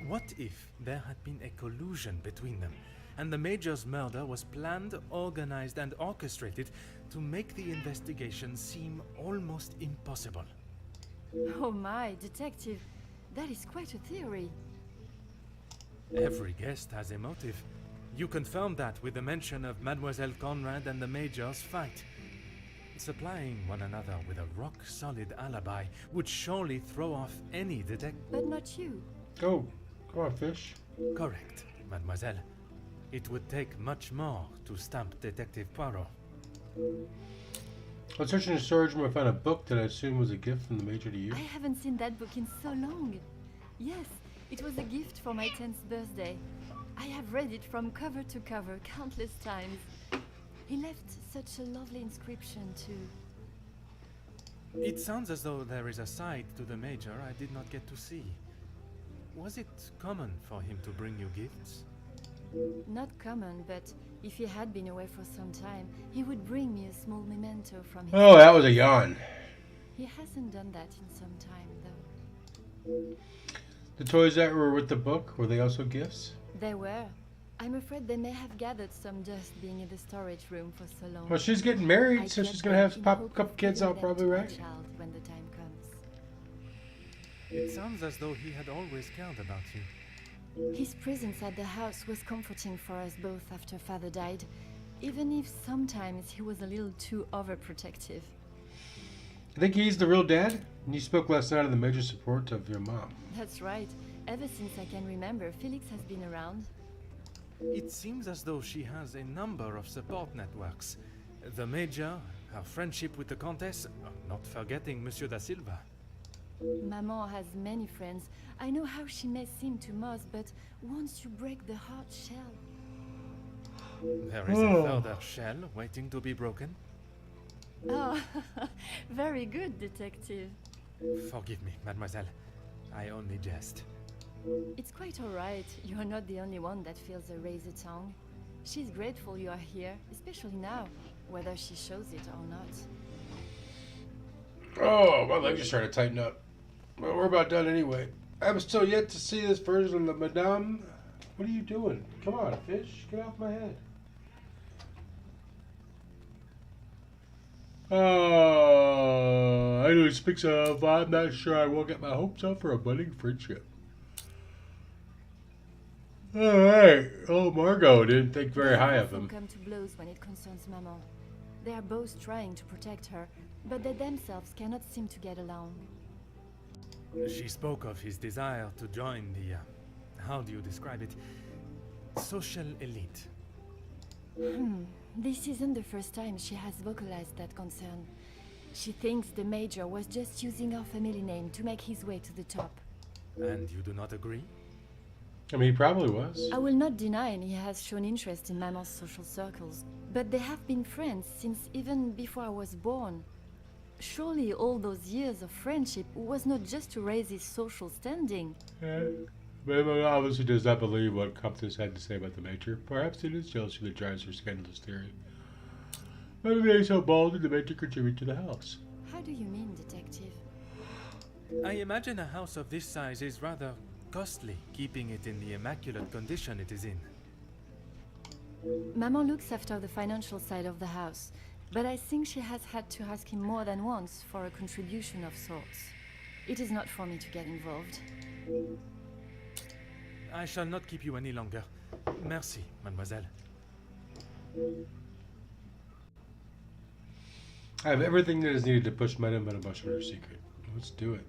What if there had been a collusion between them, and the Major's murder was planned, organized, and orchestrated to make the investigation seem almost impossible? Oh my, Detective, that is quite a theory. Every guest has a motive. You confirmed that with the mention of Mademoiselle Conrad and the Major's fight. Supplying one another with a rock-solid alibi would surely throw off any But not you. Oh, come on, fish. Correct, mademoiselle. It would take much more to stamp Detective Poirot. I was searching the storage room. I found a book that I assumed was a gift from the Major to you. I haven't seen that book in so long. Yes, it was a gift for my 10th birthday. I have read it from cover to cover countless times. He left such a lovely inscription too. It sounds as though there is a side to the Major I did not get to see. Was it common for him to bring you gifts? Not common, but if he had been away for some time, he would bring me a small memento from his... Oh, that was a yawn. He hasn't done that in some time, though. The toys that were with the book, were they also gifts? They were. I'm afraid they may have gathered some dust being in the storage room for so long. Well, she's getting married, I so kept she's gonna them have in pop a hope couple of kids giving out, them probably, to my right? child when the time comes. It sounds as though he had always cared about you. His presence at the house was comforting for us both after Father died, even if sometimes he was a little too overprotective. I think he's the real dad. And you spoke last night of the major support of your mom. That's right. Ever since I can remember, Felix has been around. It seems as though she has a number of support networks. The Major, her friendship with the Countess, not forgetting Monsieur da Silva. Maman has many friends. I know how she may seem to most, but once you break the hard shell... There is a further shell waiting to be broken. Oh, very good, detective. Forgive me, mademoiselle. I only jest. It's quite all right. You're not the only one that feels a razor tongue. She's grateful you are here, especially now, whether she shows it or not. Oh, my legs are starting to tighten up. Well, we're about done anyway. I'm still yet to see this version of Madame. What are you doing? Come on, fish. Get off my head. I know speaks of. I'm not sure I will get my hopes up for a budding friendship. Alright. Oh, Margot didn't think very high of him. Come to blows when it concerns Maman. They are both trying to protect her, but they themselves cannot seem to get along. She spoke of his desire to join the, how do you describe it? Social elite. This isn't the first time she has vocalized that concern. She thinks the Major was just using our family name to make his way to the top. And you do not agree? I mean, he probably was. I will not deny he has shown interest in Maman's social circles, but they have been friends since even before I was born. Surely all those years of friendship was not just to raise his social standing. Yeah. Mama obviously does not believe what Compton had to say about the Major. Perhaps it is jealousy that drives her scandalous theory. Maybe being so bold did the Major contribute to the house. How do you mean, detective? I imagine a house of this size is rather costly, keeping it in the immaculate condition it is in. Maman looks after the financial side of the house, but I think she has had to ask him more than once for a contribution of sorts. It is not for me to get involved. I shall not keep you any longer. Merci, mademoiselle. I have everything that is needed to push Madame Menabush on her secret. Let's do it.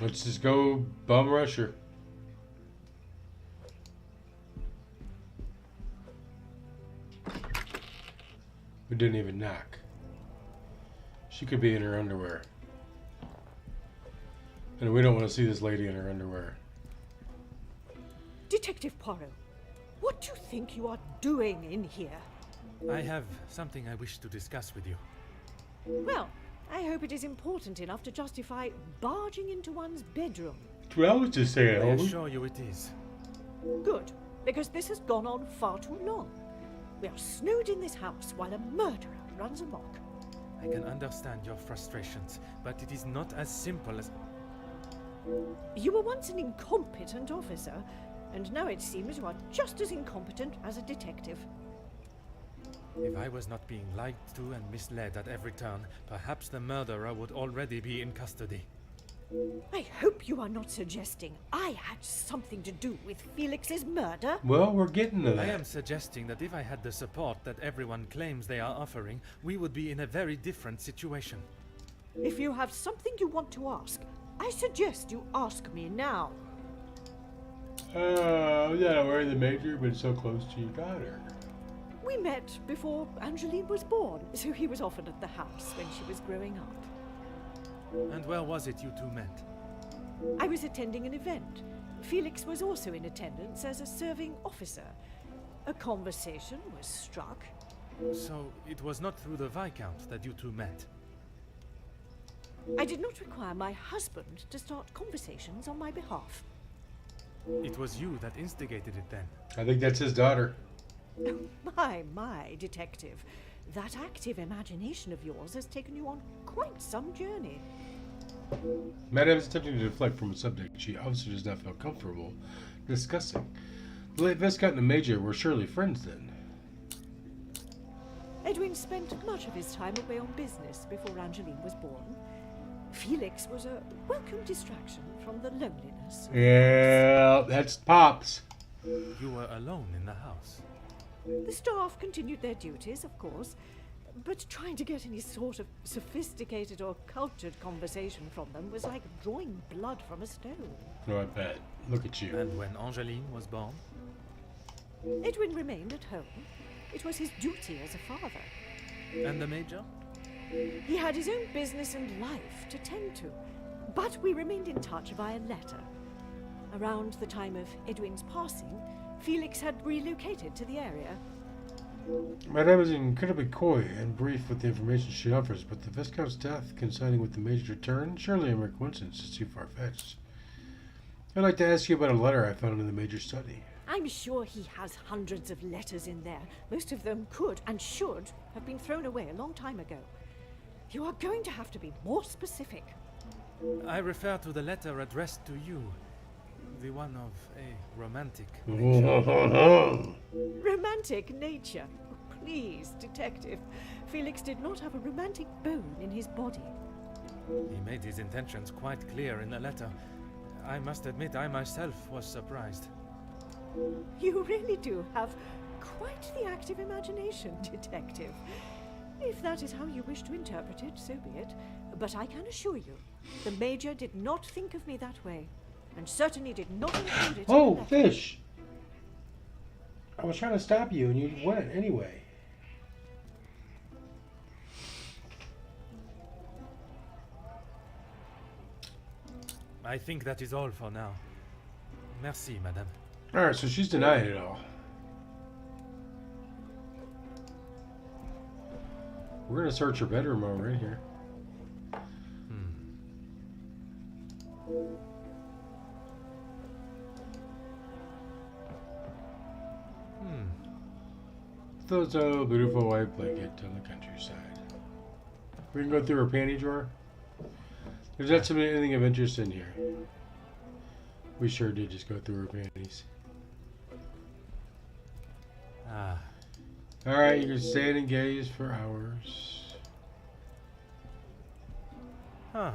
Let's just go bum rush her. We didn't even knock. She could be in her underwear. And we don't want to see this lady in her underwear. Detective Poirot, what do you think you are doing in here? I have something I wish to discuss with you. Well, I hope it is important enough to justify barging into one's bedroom. That's what I was just saying, I homie. assure you it is. Good, because this has gone on far too long. We are snowed in this house while a murderer runs amok. I can understand your frustrations, but it is not as simple as... You were once an incompetent officer, and now it seems you are just as incompetent as a detective. If I was not being lied to and misled at every turn, perhaps the murderer would already be in custody. I hope you are not suggesting I had something to do with Felix's murder. Well, we're getting to that. I am suggesting that if I had the support that everyone claims they are offering, we would be in a very different situation. If you have something you want to ask, I suggest you ask me now. I'm not aware of the Major, but so close to your daughter. We met before Angeline was born, so he was often at the house when she was growing up. And where was it you two met? I was attending an event. Felix was also in attendance as a serving officer. A conversation was struck. So it was not through the Viscount that you two met? I did not require my husband to start conversations on my behalf. It was you that instigated it then? I think that's his daughter. My, detective. That active imagination of yours has taken you on quite some journey. Madame is attempting to deflect from a subject she obviously does not feel comfortable discussing. The late Viscount and the Major were surely friends then. Edwin spent much of his time away on business before Angeline was born. Felix was a welcome distraction from the loneliness. Yeah, that's Pops. You were alone in the house? The staff continued their duties, of course, but trying to get any sort of sophisticated or cultured conversation from them was like drawing blood from a stone. No, I bet. Look at you. And when Angeline was born? Edwin remained at home. It was his duty as a father. And the Major? He had his own business and life to tend to, but we remained in touch via letter. Around the time of Edwin's passing, Felix had relocated to the area. Madame is incredibly coy and brief with the information she offers, but the Viscount's death coinciding with the Major's return, surely a mere coincidence is too far-fetched. I'd like to ask you about a letter I found in the Major's study. I'm sure he has hundreds of letters in there. Most of them could and should have been thrown away a long time ago. You are going to have to be more specific. I refer to the letter addressed to you. The one of a romantic Romantic nature? Please, detective. Felix did not have a romantic bone in his body. He made his intentions quite clear in the letter. I must admit I myself was surprised. You really do have quite the active imagination, detective. If that is how you wish to interpret it, so be it. But I can assure you, the Major did not think of me that way, and certainly did not include it in Oh, the letter. fish! I was trying to stop you and you went anyway. I think that is all for now. Merci, madame. Alright, so she's denying it all. We're gonna search her bedroom over right here. Those beautiful white blanket on the countryside. We can go through her panty drawer. There's not anything of interest in here. We sure did just go through her panties. Ah, Alright, you can stand and gaze for hours. huh.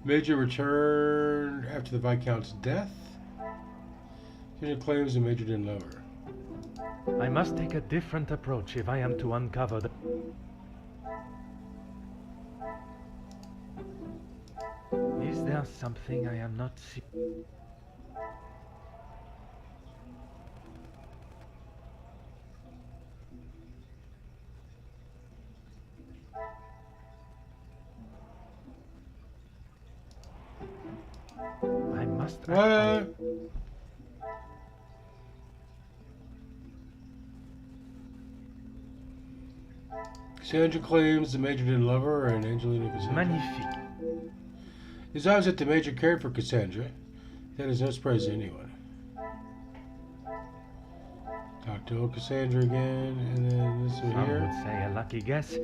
Major returned after the Viscount's death. She claims the Major didn't love her. I must take a different approach if I am to uncover the... Is there something I am not seeing? I must act on it. What? Cassandra claims the Major didn't love her, and Angelina Cassandra. Magnifique. It's obvious that the Major cared for Cassandra. That is no surprise to anyone. Talk to old Cassandra again, and then this one Some here. would say a lucky guess.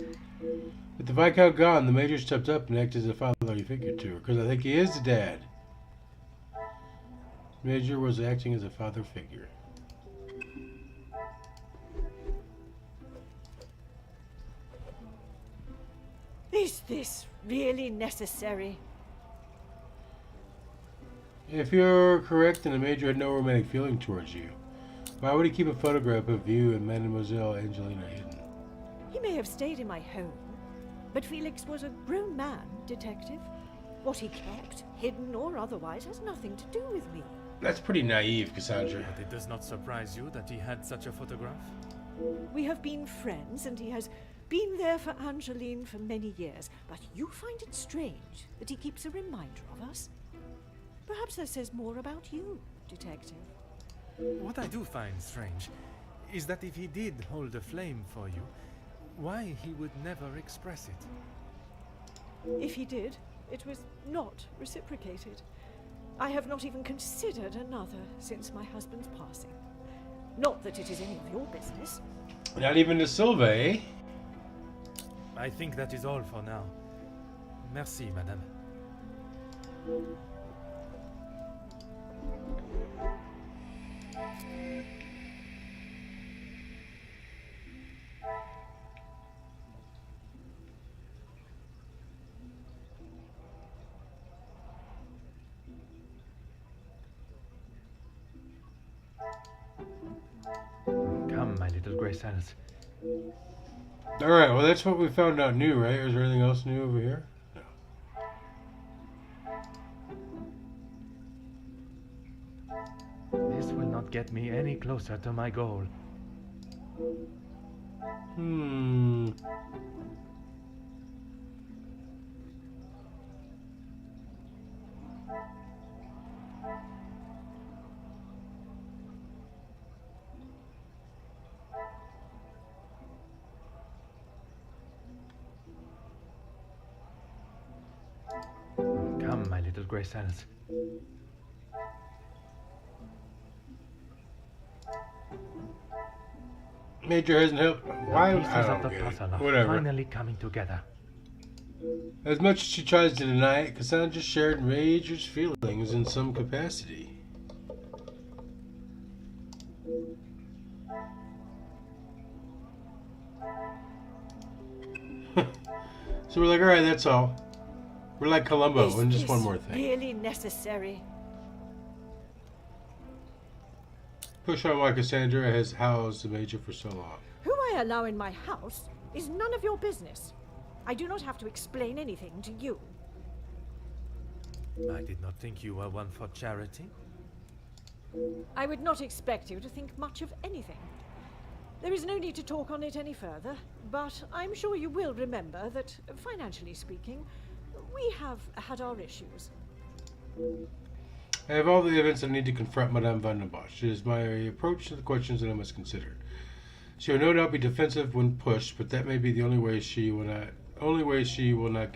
With the Viscount gone, the Major stepped up and acted as a fatherly figure to her, because I think he is the dad. Major was acting as a father figure. this really necessary? If you're correct, then the Major had no romantic feeling towards you. Why would he keep a photograph of you and Mademoiselle Angelina hidden? He may have stayed in my home, but Felix was a grown man, Detective. What he kept, hidden or otherwise, has nothing to do with me. That's pretty naive, Cassandra. But it does not surprise you that he had such a photograph? We have been friends, and he has been there for Angeline for many years. But you find it strange that he keeps a reminder of us? Perhaps that says more about you, Detective. What I do find strange is that if he did hold a flame for you, why he would never express it. If he did, it was not reciprocated. I have not even considered another since my husband's passing. Not that it is any of your business. Not even the Silva, eh? I think that is all for now. Merci, madame. Come, my little Grace Alice. Alright, well that's what we found out new, right? Is there anything else new over here? No. This will not get me any closer to my goal. Come, my little Grace Alice. Major hasn't helped. Why? Pieces I of don't the get it. puzzle are Whatever. finally coming together. As much as she tries to deny it, Cassandra shared Major's feelings in some capacity. So we're like, alright, that's all. We're like Columbo, Is and just this one more thing. really necessary? Push on why Cassandra has housed the Major for so long. Who I allow in my house is none of your business. I do not have to explain anything to you. I did not think you were one for charity. I would not expect you to think much of anything. There is no need to talk on it any further, but I'm sure you will remember that, financially speaking, we have had our issues. I have all the evidence I need to confront Madame Van den Bosch. It is my approach to the questions that I must consider. She will no doubt be defensive when pushed, but that may be the only way she will not.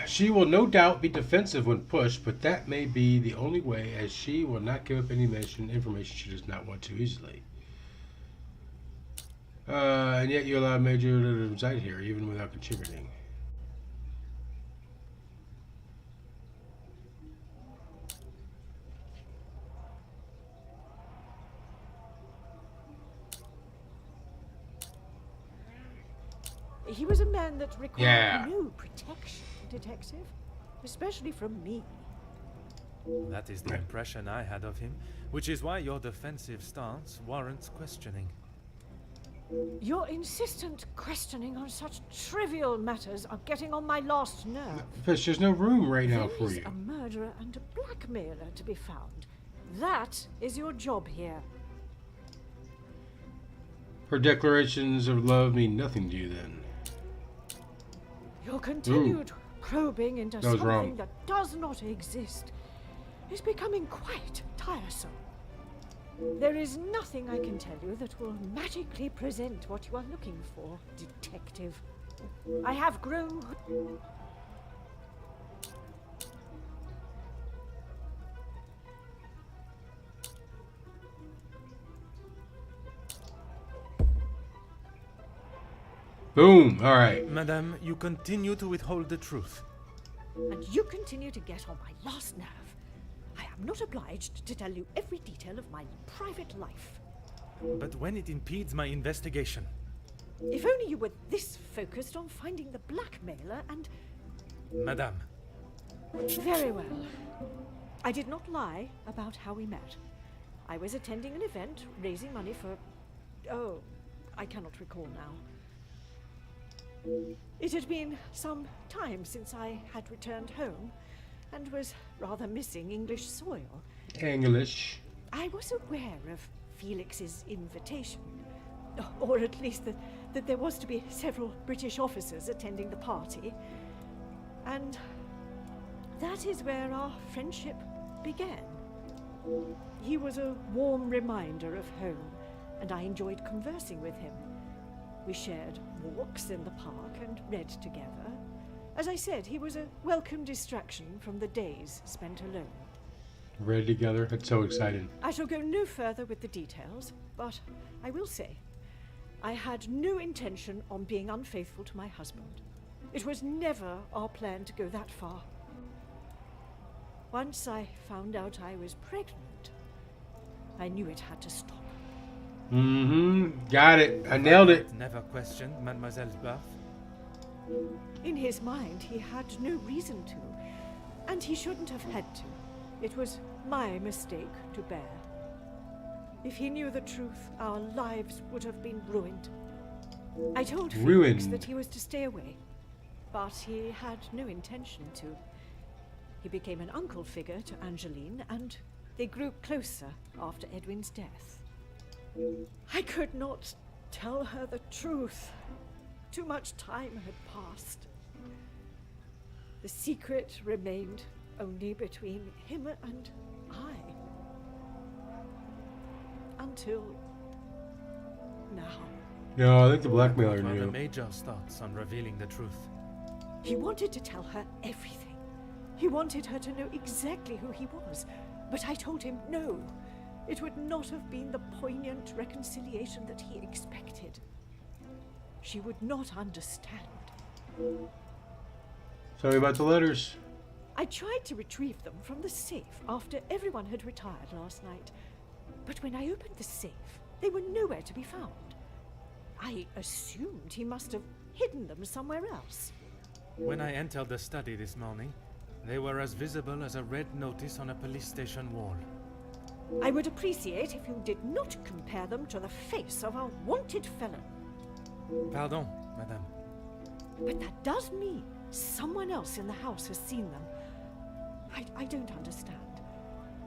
She will no doubt be defensive when pushed, but that may be the only way, as she will not give up any information she does not want to easily. And yet you allow Major to reside here, even without contributing. He was a man that required Yeah. no protection, Detective. Especially from me. That is the impression I had of him, which is why your defensive stance warrants questioning. Your insistent questioning on such trivial matters are getting on my last nerve. Fish, there's no room right now There for is you. a murderer and a blackmailer to be found. That is your job here. Her declarations of love mean nothing to you then. Your continued probing into That was something wrong. that does not exist is becoming quite tiresome. There is nothing I can tell you that will magically present what you are looking for, Detective. I have grown... Boom! Alright. Madame, you continue to withhold the truth. And you continue to get on my last nerve. I am not obliged to tell you every detail of my private life. But when it impedes my investigation, If only you were this focused on finding the blackmailer and... Madame, Very well. I did not lie about how we met. I was attending an event, raising money for... Oh, I cannot recall now. It had been some time since I had returned home, and was rather missing English soil. English. I was aware of Felix's invitation, or at least that there was to be several British officers attending the party, and that is where our friendship began. He was a warm reminder of home, and I enjoyed conversing with him. We shared walks in the park and read together. As I said, he was a welcome distraction from the days spent alone. Read together. That's so exciting. I shall go no further with the details, but I will say, I had no intention on being unfaithful to my husband. It was never our plan to go that far. Once I found out I was pregnant, I knew it had to stop. Mm-hmm. Got it. I nailed it. never questioned Mademoiselle's birth. In his mind, he had no reason to, and he shouldn't have had to. It was my mistake to bear. If he knew the truth, our lives would have been ruined. I told Felix Ruined. that he was to stay away, but he had no intention to. He became an uncle figure to Angeline, and they grew closer after Edwin's death. I could not tell her the truth. Too much time had passed. The secret remained only between him and I. Until now. No, I think the blackmailer What were the knew. Major's thoughts on revealing the truth? He wanted to tell her everything. He wanted her to know exactly who he was. But I told him no. It would not have been the poignant reconciliation that he expected. She would not understand. Tell me about the letters. I tried to retrieve them from the safe after everyone had retired last night. But when I opened the safe, they were nowhere to be found. I assumed he must have hidden them somewhere else. When I entered the study this morning, they were as visible as a red notice on a police station wall. I would appreciate if you did not compare them to the face of a wanted felon. Pardon, madame. But that does mean someone else in the house has seen them. I don't understand.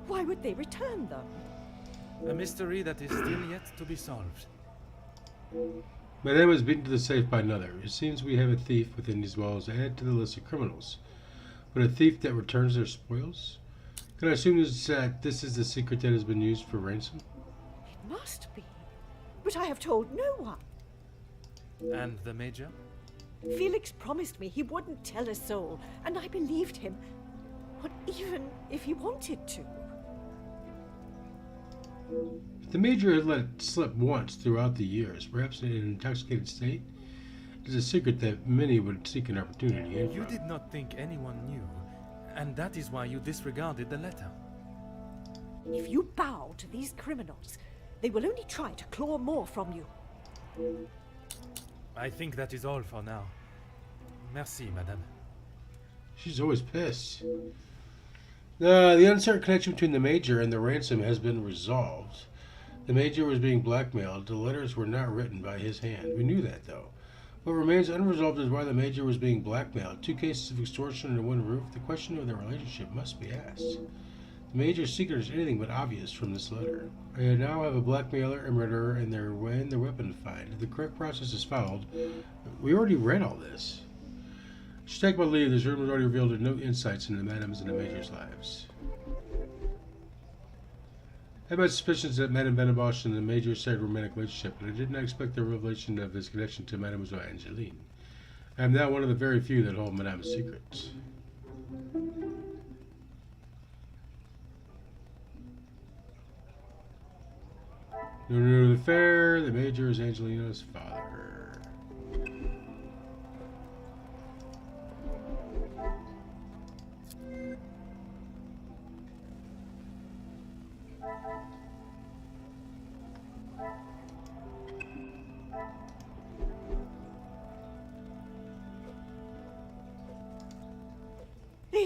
Why would they return them? A mystery that is still yet to be solved. Madame was beaten to the safe by another. It seems we have a thief within these walls added to the list of criminals. But a thief that returns their spoils? Can I assume that this is the secret that has been used for ransom? It must be. But I have told no one. And the Major? Felix promised me he wouldn't tell a soul, and I believed him. But even if he wanted to. If the Major had let it slip once throughout the years, perhaps in an intoxicated state, it is a secret that many would seek an opportunity in You from. did not think anyone knew, and that is why you disregarded the letter. If you bow to these criminals, they will only try to claw more from you. I think that is all for now. Merci, madame. She's always pissed. The uncertain connection between the Major and the ransom has been resolved. The Major was being blackmailed. The letters were not written by his hand. We knew that, though. What remains unresolved is why the Major was being blackmailed. 2 cases of extortion under one roof. The question of their relationship must be asked. The Major's secret is anything but obvious from this letter. I now have a blackmailer, a murderer, and their weapon to find. If the correct process is followed, we already read all this. Should take my leave. This room has already revealed no insights into the Madame's and the Major's lives. I had my suspicions that Madame Benabosh and the Major shared a romantic relationship, but I did not expect the revelation of his connection to Mademoiselle Angeline. I am now one of the very few that hold Madame's secrets. No to the fair. The Major is Angelina's father.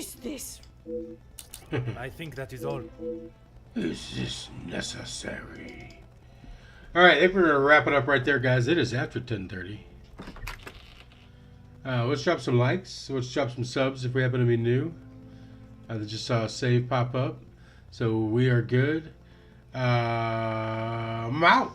is this? I think that is all. Is this necessary? All right, I think we're gonna wrap it up right there, guys. It is after 10:30. Let's drop some likes. Let's drop some subs if we happen to be new. I just saw a save pop up, so we are good. I'm out.